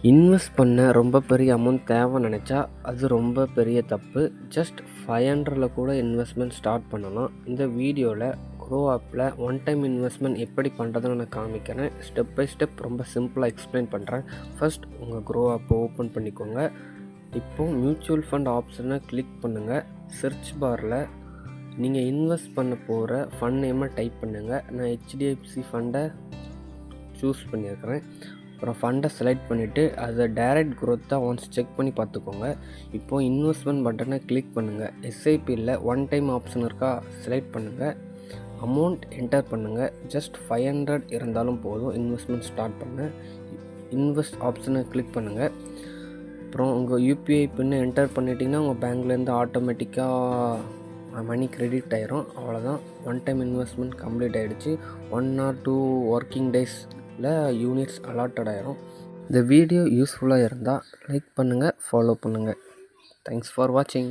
Invest பண்ண ரொம்ப பெரிய அமௌண்ட் தேவைன்னு நினச்சா அது ரொம்ப பெரிய தப்பு. ஜஸ்ட் 500ல் கூட இன்வெஸ்ட்மெண்ட் ஸ்டார்ட் பண்ணலாம். இந்த வீடியோவில் க்ரோ ஆப்பில் ஒன் டைம் இன்வெஸ்ட்மெண்ட் எப்படி பண்ணுறதுன்னு நான் காமிக்கிறேன். ஸ்டெப் பை ஸ்டெப் ரொம்ப சிம்பிளாக எக்ஸ்பிளைன் பண்ணுறேன். ஃபர்ஸ்ட் உங்கள் க்ரோ ஆப்பை ஓப்பன் பண்ணிக்கோங்க. இப்போது மியூச்சுவல் ஃபண்ட் ஆப்ஷனை கிளிக் பண்ணுங்கள். சர்ச் பாரில் நீங்கள் இன்வெஸ்ட் பண்ண போகிற ஃபண்ட் நேமை டைப் பண்ணுங்கள். நான் ஹெச்டிஎஃப்சி ஃபண்டை சூஸ் பண்ணியிருக்கிறேன். அப்புறம் ஃபண்டை செலக்ட் பண்ணிவிட்டு அதை டைரக்ட் க்ரோத்தாக ஒன்ஸ் செக் பண்ணி பார்த்துக்கோங்க. இப்போது இன்வெஸ்ட்மெண்ட் பட்டனை கிளிக் பண்ணுங்கள். எஸ்ஐபியில் ஒன் டைம் ஆப்ஷன் இருக்கா, செலக்ட் பண்ணுங்கள். அமௌண்ட் என்டர் பண்ணுங்கள். ஜஸ்ட் 500 இருந்தாலும் போதும் இன்வெஸ்ட்மெண்ட் ஸ்டார்ட் பண்ண. இன்வெஸ்ட் ஆப்ஷனை கிளிக் பண்ணுங்கள். அப்புறம் உங்கள் யூபிஐ பின்னை என்டர் பண்ணிட்டீங்கன்னா உங்கள் பேங்க்லேருந்து ஆட்டோமேட்டிக்காக மணி கிரெடிட் ஆயிரும். அவ்வளோதான், ஒன் டைம் இன்வெஸ்ட்மெண்ட் கம்ப்ளீட் ஆகிடுச்சு. 1 or 2 ஒர்க்கிங் டேஸில் யூனிட்ஸ் அலாட்டட் ஆயிரும். இந்த வீடியோ யூஸ்ஃபுல்லாக இருந்தால் லைக் பண்ணுங்கள், ஃபாலோ பண்ணுங்கள். தேங்க்ஸ் ஃபார் வாட்சிங்.